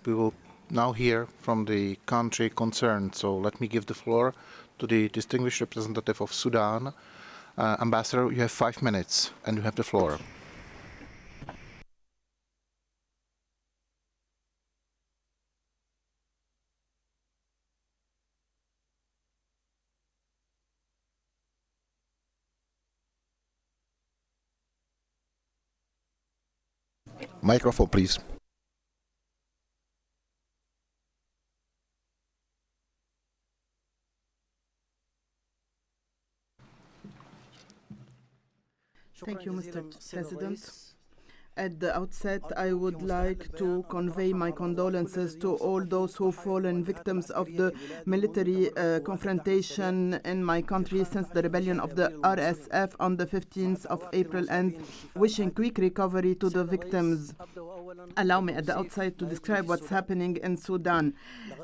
we will now hear from the country concerned. So let me give the floor to the distinguished representative of Sudan. Ambassador, you have 5 minutes and you have the floor. Microphone, please. Thank you, Mr. President. At the outset, I would like to convey my condolences to all those who've fallen victims of the military confrontation in my country since the rebellion of the RSF on the 15th of April, and wishing quick recovery to the victims. Allow me at the outset to describe what's happening in Sudan.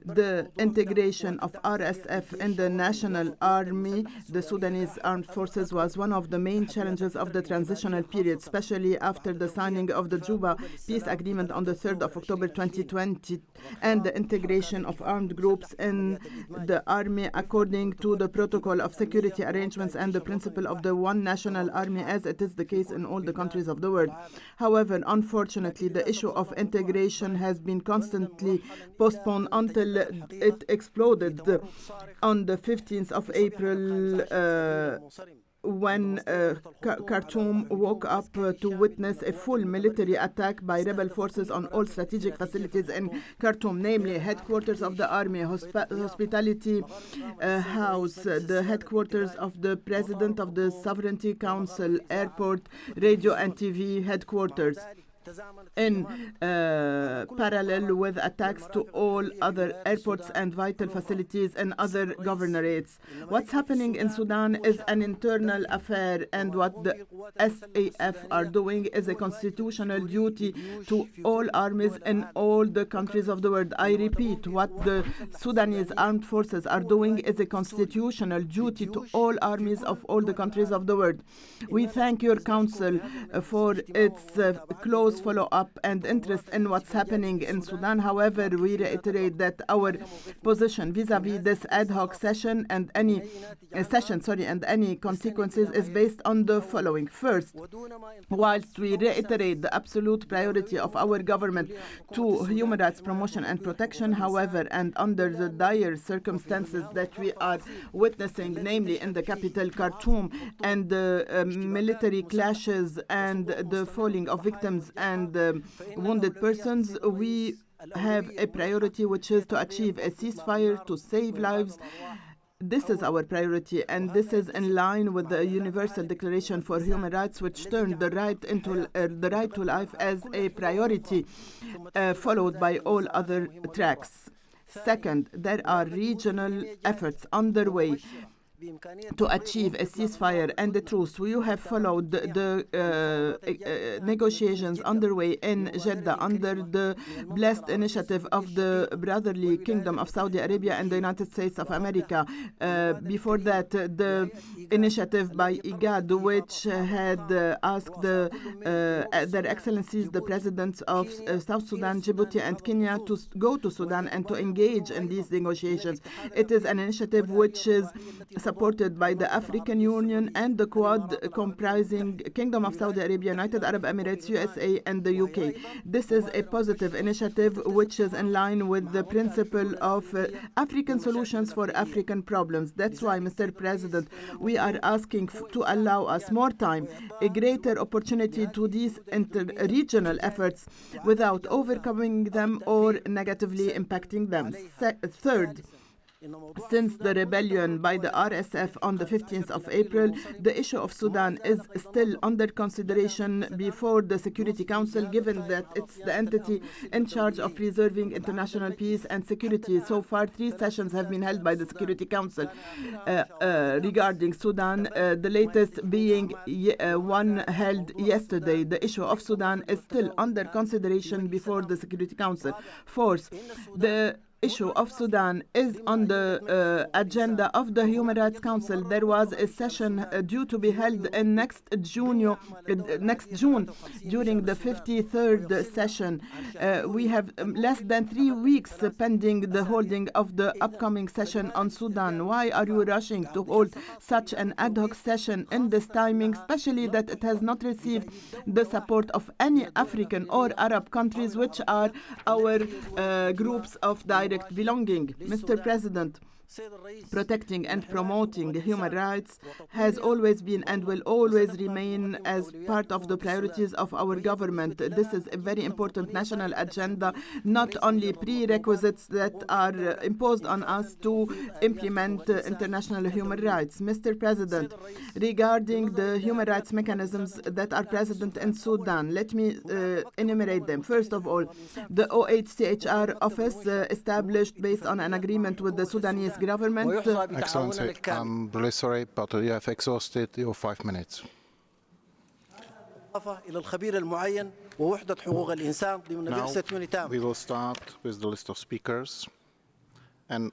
The integration of RSF in the national army, the Sudanese armed forces, was one of the main challenges of the transitional period, especially after the signing of the Geneva peace agreement on the 3rd of October 2020 and the integration of armed groups in the army according to the protocol of security arrangements and the principle of the one national army, as it is the case in all the countries of the world. However, unfortunately, the issue of integration has been constantly postponed until it exploded on the 15th of April when Khartoum woke up to witness a full military attack by rebel forces on all strategic facilities in Khartoum, namely headquarters of the army, hospitality house, the headquarters of the president of the Sovereignty Council, airport, radio and TV headquarters, in parallel with attacks to all other airports and vital facilities in other governorates. What's happening in Sudan is an internal affair, and what the SAF are doing is a constitutional duty to all armies in all the countries of the world. I repeat, what the Sudanese armed forces are doing is a constitutional duty to all armies of all the countries of the world. We thank your council for its close follow-up and interest in what's happening in Sudan. However, we reiterate that our position vis-à-vis this ad hoc session and any consequences is based on the following. First, whilst we reiterate the absolute priority of our government to human rights promotion and protection, however, and under the dire circumstances that we are witnessing, namely in the capital Khartoum, and the military clashes and the falling of victims and wounded persons, we have a priority, which is to achieve a ceasefire to save lives. This is our priority, and this is in line with the Universal Declaration for Human Rights, which turned the right to life as a priority, followed by all other tracks. Second, there are regional efforts underway to achieve a ceasefire and a truce. You have followed the negotiations underway in Jeddah under the blessed initiative of the brotherly Kingdom of Saudi Arabia and the United States of America. Before that, the initiative by IGAD, which had asked their excellencies, the presidents of South Sudan, Djibouti and Kenya, to go to Sudan and to engage in these negotiations. It is an initiative which is supported by the African Union and the Quad, comprising Kingdom of Saudi Arabia, United Arab Emirates, USA, and the UK. This is a positive initiative which is in line with the principle of African solutions for African problems. That's why, Mr. President, we are asking to allow us more time, a greater opportunity to these regional efforts without overcoming them or negatively impacting them. Third, since the rebellion by the RSF on the 15th of April, the issue of Sudan is still under consideration before the Security Council, given that it's the entity in charge of preserving international peace and security. So far, 3 sessions have been held by the Security Council regarding Sudan, the latest being one held yesterday. The issue of Sudan is still under consideration before the Security Council. Fourth, the issue of Sudan is on the agenda of the Human Rights Council. There was a session due to be held in next June during the 53rd session. We have less than 3 weeks pending the holding of the upcoming session on Sudan. Why are you rushing to hold such an ad hoc session in this timing, especially that it has not received the support of any African or Arab countries, which are our groups of direct belonging? Mr. President, protecting and promoting human rights has always been and will always remain as part of the priorities of our government. This is a very important national agenda, not only prerequisites that are imposed on us to implement international human rights. Mr. President, regarding the human rights mechanisms that are present in Sudan, let me enumerate them. First of all, the OHCHR office established based on an agreement with the Sudanese government. Excellency, I'm really sorry, but you have exhausted your 5 minutes. Now, we will start with the list of speakers. And